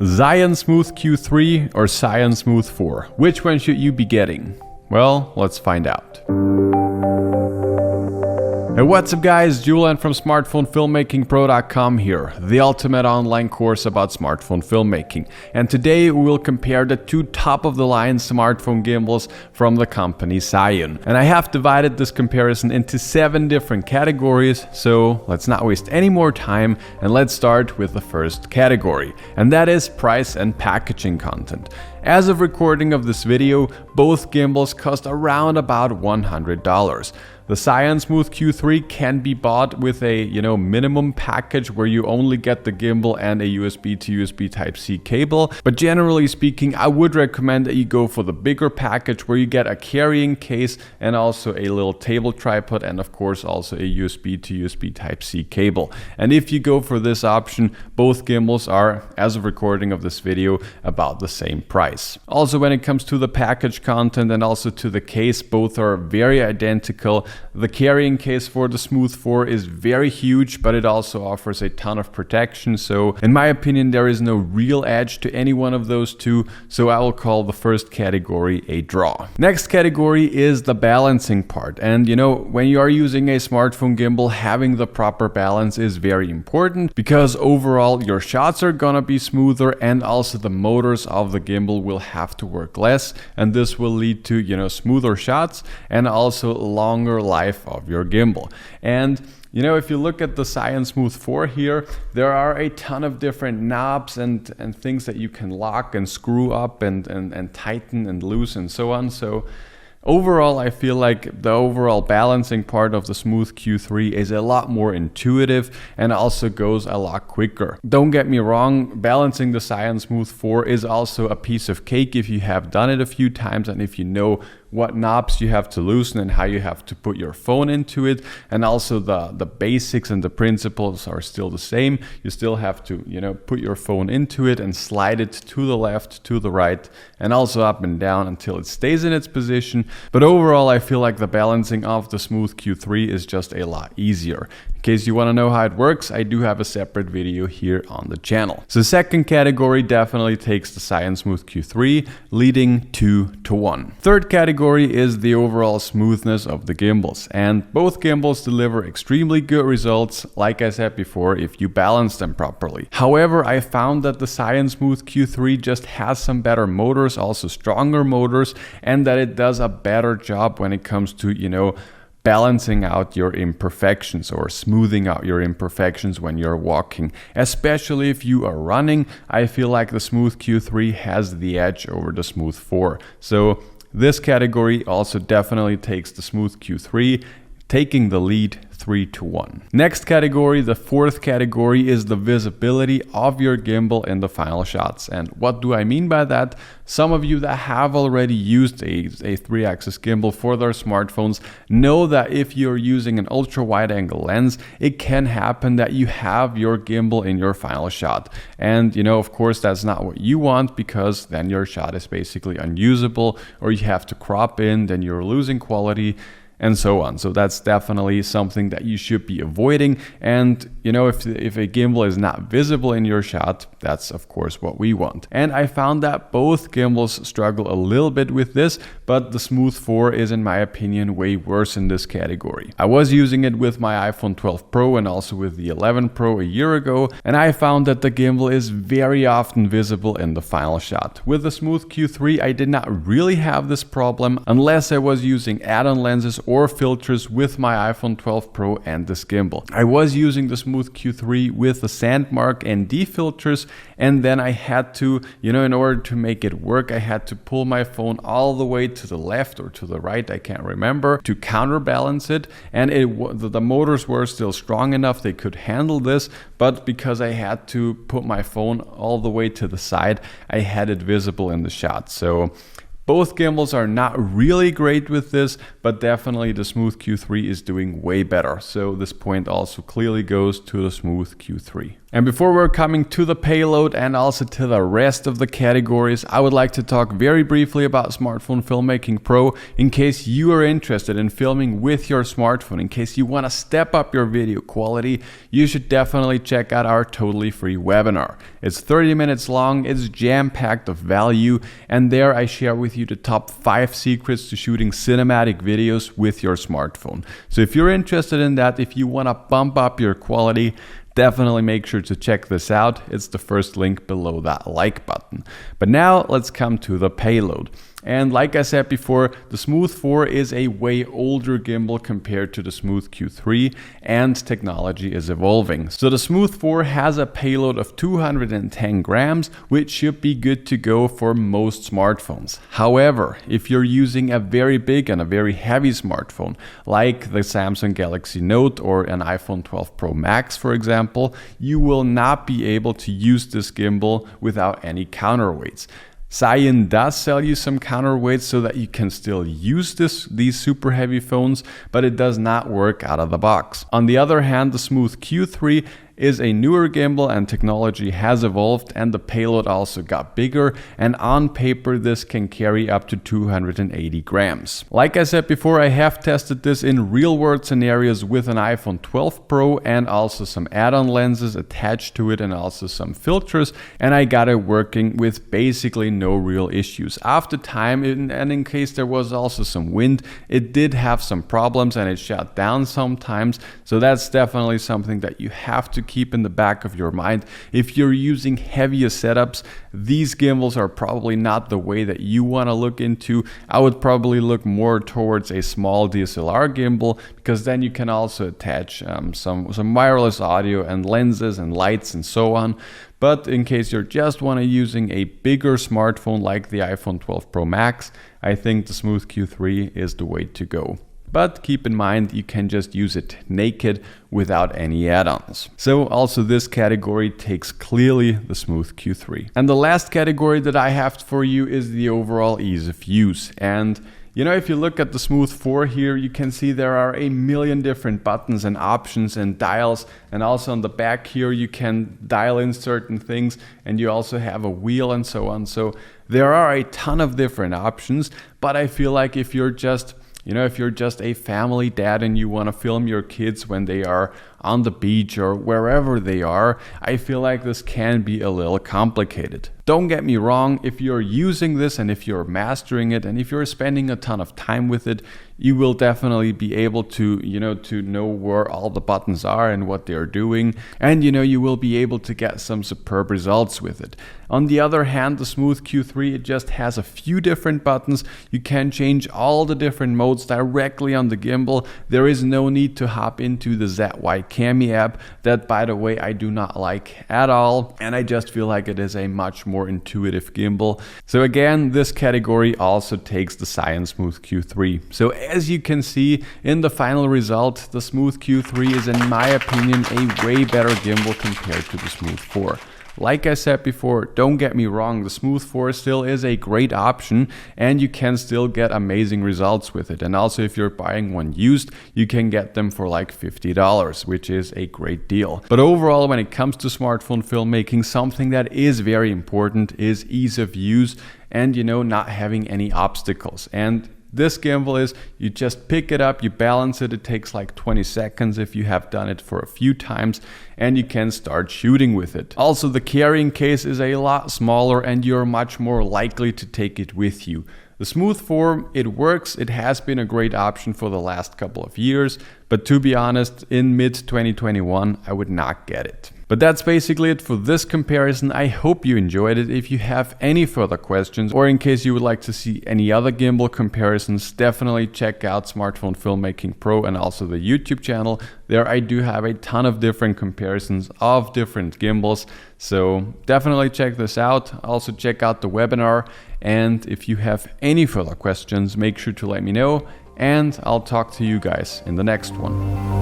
Zhiyun Smooth Q3 or Zhiyun Smooth 4? Which one should you be getting? Well, let's find out. Hey, what's up guys, Julian from smartphonefilmmakingpro.com here, the ultimate online course about smartphone filmmaking. And today we will compare the two top-of-the-line smartphone gimbals from the company Zhiyun. And I have divided this comparison into 7 different categories, so let's not waste any more time and let's start with the first category. And that is price and packaging content. As of recording of this video, both gimbals cost around about $100. The Zhiyun Smooth Q3 can be bought with a minimum package where you only get the gimbal and a USB to USB Type-C cable. But generally speaking, I would recommend that you go for the bigger package where you get a carrying case and also a little table tripod and of course also a USB to USB Type-C cable. And if you go for this option, both gimbals are, as of recording of this video, about the same price. Also, when it comes to the package content and also to the case, both are very identical. The carrying case for the Smooth 4 is very huge, but it also offers a ton of protection. So in my opinion, there is no real edge to any one of those two. So I will call the first category a draw. Next category is the balancing part. And when you are using a smartphone gimbal, having the proper balance is very important because overall your shots are gonna be smoother and also the motors of the gimbal will have to work less. And this will lead to, smoother shots and also longer life of your gimbal. And if you look at the Zhiyun Smooth 4 here, there are a ton of different knobs and things that you can lock and screw up and tighten and loose and so on. So overall, I feel like the overall balancing part of the Smooth Q3 is a lot more intuitive and also goes a lot quicker. Don't get me wrong, balancing the Zhiyun Smooth 4 is also a piece of cake if you have done it a few times and if you know what knobs you have to loosen and how you have to put your phone into it. And also the basics and the principles are still the same. You still have to, put your phone into it and slide it to the left, to the right, and also up and down until it stays in its position. But overall, I feel like the balancing of the Smooth Q3 is just a lot easier. In case you want to know how it works, I do have a separate video here on the channel. So the second category definitely takes the Zhiyun Smooth Q3, leading 2-1. Third category is the overall smoothness of the gimbals, and both gimbals deliver extremely good results, like I said before, if you balance them properly. However, I found that the Zhiyun Smooth Q3 just has some better motors, also stronger motors, and that it does a better job when it comes to, balancing out your imperfections or smoothing out your imperfections when you're walking. Especially if you are running, I feel like the Smooth Q3 has the edge over the Smooth 4. So this category also definitely takes the Smooth Q3, taking the lead 3-1. Next category, the fourth category, is the visibility of your gimbal in the final shots. And what do I mean by that? Some of you that have already used a 3-axis gimbal for their smartphones know that if you're using an ultra wide angle lens, it can happen that you have your gimbal in your final shot. And of course that's not what you want, because then your shot is basically unusable, or you have to crop in, then you're losing quality, and so on. So that's definitely something that you should be avoiding. And if a gimbal is not visible in your shot, that's of course what we want. And I found that both gimbals struggle a little bit with this, but the Smooth 4 is, in my opinion, way worse in this category. I was using it with my iPhone 12 Pro and also with the 11 Pro a year ago, and I found that the gimbal is very often visible in the final shot. With the Smooth Q3, I did not really have this problem unless I was using add-on lenses or filters with my iPhone 12 Pro and this gimbal. I was using the Smooth Q3 with the Sandmark ND filters, and then I had to, in order to make it work, I had to pull my phone all the way to the left or to the right, I can't remember, to counterbalance it. And the motors were still strong enough, they could handle this, but because I had to put my phone all the way to the side, I had it visible in the shot. So Both gimbals are not really great with this, but definitely the Smooth Q3 is doing way better. So this point also clearly goes to the Smooth Q3. And before we're coming to the Payload and also to the rest of the categories, I would like to talk very briefly about Smartphone Filmmaking Pro in case you are interested in filming with your smartphone. In case you want to step up your video quality, you should definitely check out our totally free webinar. It's 30 minutes long, it's jam-packed of value, and there I share with you the top 5 secrets to shooting cinematic videos with your smartphone. So if you're interested in that, if you want to bump up your quality, definitely make sure to check this out. It's the first link below that like button. But now let's come to the Payload. And like I said before, the Smooth 4 is a way older gimbal compared to the Smooth Q3, and technology is evolving. So the Smooth 4 has a payload of 210 grams, which should be good to go for most smartphones. However, if you're using a very big and a very heavy smartphone, like the Samsung Galaxy Note or an iPhone 12 Pro Max, for example, you will not be able to use this gimbal without any counterweights. Zhiyun does sell you some counterweights so that you can still use these super heavy phones, but it does not work out of the box. On the other hand, the Smooth Q3 is a newer gimbal and technology has evolved, and the payload also got bigger, and on paper this can carry up to 280 grams. Like I said before, I have tested this in real world scenarios with an iPhone 12 Pro and also some add-on lenses attached to it and also some filters, and I got it working with basically no real issues. After time, and in case there was also some wind, it did have some problems and it shut down sometimes, so that's definitely something that you have to keep in the back of your mind. If you're using heavier setups, these gimbals are probably not the way that you want to look into. I would probably look more towards a small DSLR gimbal, because then you can also attach some wireless audio and lenses and lights and so on. But in case you're just want to using a bigger smartphone like the iPhone 12 Pro Max, I think the Smooth Q3 is the way to go. But keep in mind, you can just use it naked without any add-ons. So also this category takes clearly the Smooth Q3. And the last category that I have for you is the overall ease of use. And you know, if you look at the Smooth 4 here, you can see there are a million different buttons and options and dials. And also on the back here, you can dial in certain things, and you also have a wheel and so on. So there are a ton of different options, but I feel like if you're just a family dad and you want to film your kids when they are on the beach or wherever they are, I feel like this can be a little complicated. Don't get me wrong, if you're using this and if you're mastering it and if you're spending a ton of time with it, you will definitely be able to know where all the buttons are and what they're doing, and you will be able to get some superb results with it. On the other hand, the Smooth Q3, it just has a few different buttons. You can change all the different modes directly on the gimbal. There is no need to hop into the ZY Cami app, that by the way I do not like at all, and I just feel like it is a much more intuitive gimbal. So again, this category also takes the Zhiyun Smooth Q3. So as you can see in the final result, the Smooth Q3 is in my opinion a way better gimbal compared to the Smooth 4. Like I said before, don't get me wrong, the Smooth 4 still is a great option and you can still get amazing results with it. And also if you're buying one used, you can get them for like $50, which is a great deal. But overall, when it comes to smartphone filmmaking, something that is very important is ease of use and not having any obstacles. And this gimbal is, you just pick it up, you balance it, it takes like 20 seconds if you have done it for a few times, and you can start shooting with it. Also, the carrying case is a lot smaller and you're much more likely to take it with you. The Smooth 4, it works, it has been a great option for the last couple of years, but to be honest, in mid-2021, I would not get it. But that's basically it for this comparison. I hope you enjoyed it. If you have any further questions, or in case you would like to see any other gimbal comparisons, definitely check out Smartphone Filmmaking Pro and also the YouTube channel. There I do have a ton of different comparisons of different gimbals, so definitely check this out. Also check out the webinar, and if you have any further questions, make sure to let me know, and I'll talk to you guys in the next one.